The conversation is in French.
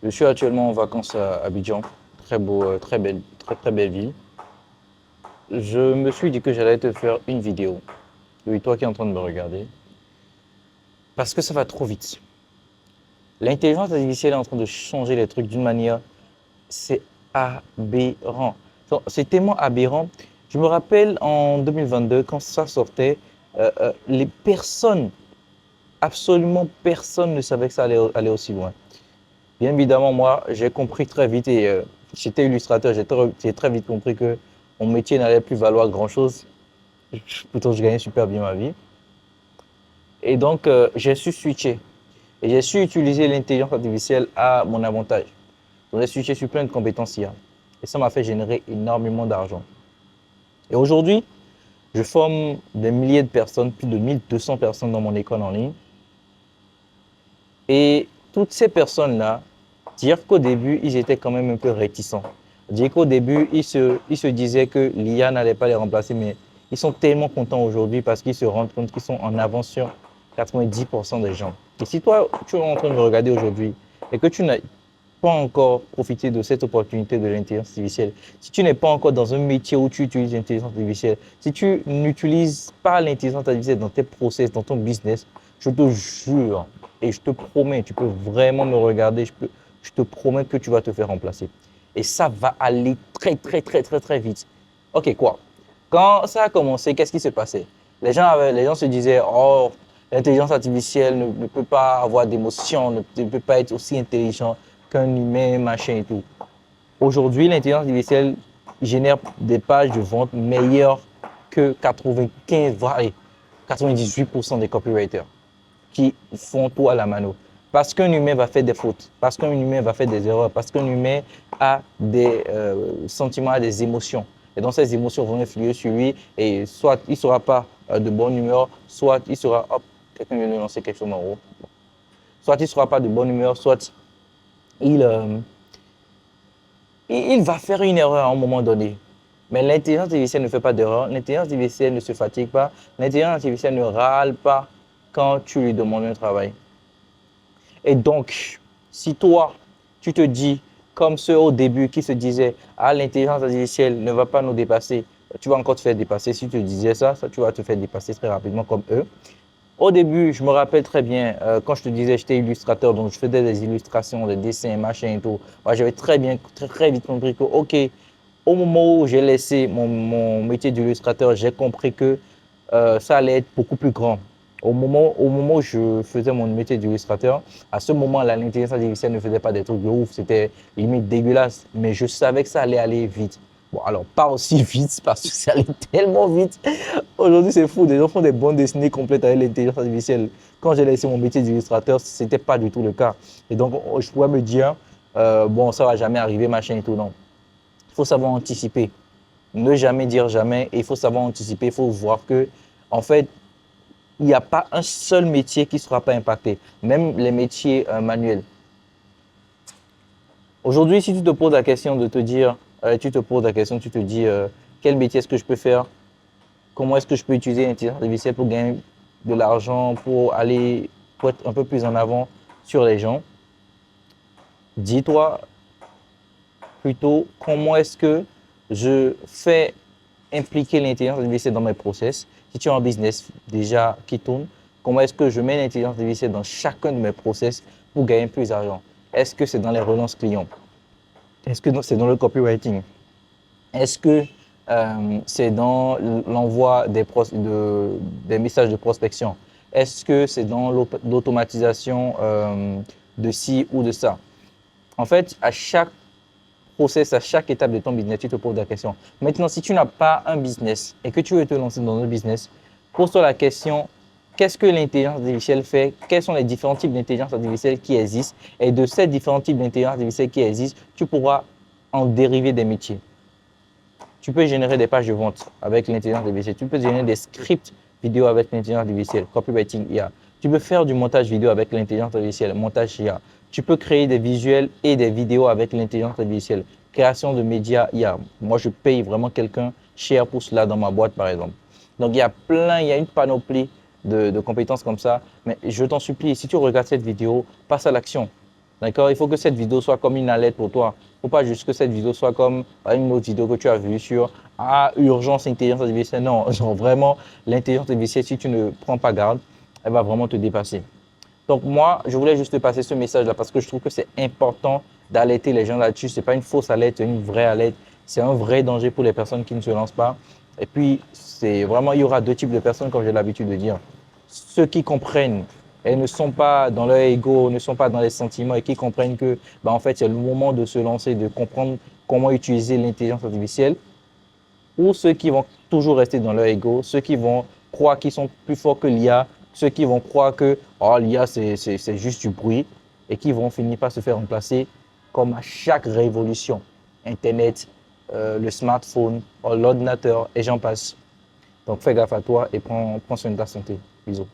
Je suis actuellement en vacances à Abidjan. Très beau, très belle, très belle ville. Je me suis dit que j'allais te faire une vidéo. Oui, toi qui es en train de me regarder. Parce que ça va trop vite. L'intelligence artificielle est en train de changer les trucs d'une manière, c'est aberrant. C'est tellement aberrant. Je me rappelle en 2022, quand ça sortait, les personnes, absolument personne ne savait que ça allait aller aussi loin. Bien évidemment, moi, j'ai compris très vite et j'étais illustrateur, j'ai très vite compris que mon métier n'allait plus valoir grand-chose. Pourtant, je gagnais super bien ma vie. Et donc, j'ai su switcher et j'ai su utiliser l'intelligence artificielle à mon avantage. Donc, j'ai switché sur plein de compétences IA et ça m'a fait générer énormément d'argent. Et aujourd'hui, je forme des milliers de personnes, plus de 1200 personnes dans mon école en ligne. Et toutes ces personnes-là, dire qu'au début, ils étaient quand même un peu réticents. Dire qu'au début, ils se disaient que l'IA n'allait pas les remplacer, mais ils sont tellement contents aujourd'hui parce qu'ils se rendent compte qu'ils sont en avance sur 90% des gens. Et si toi, tu es en train de me regarder aujourd'hui et que tu n'as pas encore profité de cette opportunité de l'intelligence artificielle, si tu n'es pas encore dans un métier où tu utilises l'intelligence artificielle, si tu n'utilises pas l'intelligence artificielle dans tes process, dans ton business, je te jure et je te promets, tu peux vraiment me regarder, je te promets que tu vas te faire remplacer. Et ça va aller très vite. Ok, quoi? Quand ça a commencé, qu'est-ce qui se passait? Les gens se disaient, oh, l'intelligence artificielle ne peut pas avoir d'émotion, ne peut pas être aussi intelligent qu'un humain, machin et tout. Aujourd'hui, l'intelligence artificielle génère des pages de vente meilleures que 95, voire 98% des copywriters qui font tout à la mano. Parce qu'un humain va faire des fautes, parce qu'un humain va faire des erreurs, parce qu'un humain a des sentiments, a des émotions. Et donc, ces émotions vont influer sur lui et soit il ne sera pas de bonne humeur, soit il sera, hop, quelqu'un vient de lancer quelque chose en haut. Soit il ne sera pas de bonne humeur, soit il, euh, il va faire une erreur à un moment donné. Mais l'intelligence artificielle ne fait pas d'erreur, l'intelligence artificielle ne se fatigue pas, l'intelligence artificielle ne râle pas quand tu lui demandes un travail. Et donc, si toi, tu te dis, comme ceux au début qui se disaient, ah, l'intelligence artificielle ne va pas nous dépasser, tu vas encore te faire dépasser. Si tu te disais ça, tu vas te faire dépasser très rapidement comme eux. Au début, je me rappelle très bien, quand je te disais, j'étais illustrateur, donc je faisais des illustrations, des dessins, machin et tout. Moi, j'avais très vite compris que, OK, au moment où j'ai laissé mon métier d'illustrateur, j'ai compris que ça allait être beaucoup plus grand. Au moment où je faisais mon métier d'illustrateur, à ce moment-là, l'intelligence artificielle ne faisait pas des trucs de ouf, c'était limite dégueulasse, mais je savais que ça allait aller vite. Bon, alors pas aussi vite parce que ça allait tellement vite. Aujourd'hui, c'est fou, des gens font des bandes dessinées complètes avec l'intelligence artificielle. Quand j'ai laissé mon métier d'illustrateur, ce n'était pas du tout le cas. Et donc, je pourrais me dire, bon, ça va jamais arriver, machin et tout, non. Il faut savoir anticiper. Ne jamais dire jamais. Et il faut savoir anticiper. Il faut voir que, en fait, il n'y a pas un seul métier qui ne sera pas impacté. Même les métiers manuels. Aujourd'hui, si tu te poses la question de te dire, tu te poses la question, tu te dis, quel métier est-ce que je peux faire? Comment est-ce que je peux utiliser l'intelligence artificielle pour gagner de l'argent, pour être un peu plus en avant sur les gens? Dis-toi plutôt comment est-ce que je fais impliquer l'intelligence artificielle dans mes process. Si tu as un business déjà qui tourne, comment est-ce que je mets l'intelligence artificielle dans chacun de mes process pour gagner plus d'argent? Est-ce que c'est dans les relances clients? Est-ce que c'est dans le copywriting? Est-ce que c'est dans l'envoi des messages de prospection? Est-ce que c'est dans l'automatisation de ci ou de ça? En fait, à chaque process, à chaque étape de ton business, tu te poses la question. Maintenant, si tu n'as pas un business et que tu veux te lancer dans un business, pose-toi la question, qu'est-ce que l'intelligence artificielle fait? Quels sont les différents types d'intelligence artificielle qui existent? Et de ces différents types d'intelligence artificielle qui existent, tu pourras en dériver des métiers. Tu peux générer des pages de vente avec l'intelligence artificielle. Tu peux générer des scripts vidéo avec l'intelligence artificielle, copywriting IA. Tu peux faire du montage vidéo avec l'intelligence artificielle, montage IA. Tu peux créer des visuels et des vidéos avec l'intelligence artificielle. Création de médias IA. Moi, je paye vraiment quelqu'un cher pour cela dans ma boîte, par exemple. Donc, il y a une panoplie de compétences comme ça. Mais je t'en supplie, si tu regardes cette vidéo, passe à l'action. D'accord? Il faut que cette vidéo soit comme une alerte pour toi. Il ne faut pas juste que cette vidéo soit comme une autre vidéo que tu as vue sur urgence, intelligence artificielle. Non, genre vraiment, l'intelligence artificielle, si tu ne prends pas garde, elle va vraiment te dépasser. Donc moi, je voulais juste te passer ce message-là parce que je trouve que c'est important d'alerter les gens là-dessus. Ce n'est pas une fausse alerte, c'est une vraie alerte. C'est un vrai danger pour les personnes qui ne se lancent pas. Et puis, c'est vraiment, il y aura deux types de personnes, comme j'ai l'habitude de dire. Ceux qui comprennent et ne sont pas dans leur ego, ne sont pas dans les sentiments et qui comprennent que, bah, en fait, c'est le moment de se lancer, de comprendre comment utiliser l'intelligence artificielle. Ou ceux qui vont toujours rester dans leur ego, ceux qui vont croire qu'ils sont plus forts que l'IA, ceux qui vont croire que oh, l'IA, c'est juste du bruit et qui vont finir par se faire remplacer comme à chaque révolution. Internet, le smartphone, l'ordinateur et j'en passe. Donc fais gaffe à toi et prends soin de ta santé. Bisous.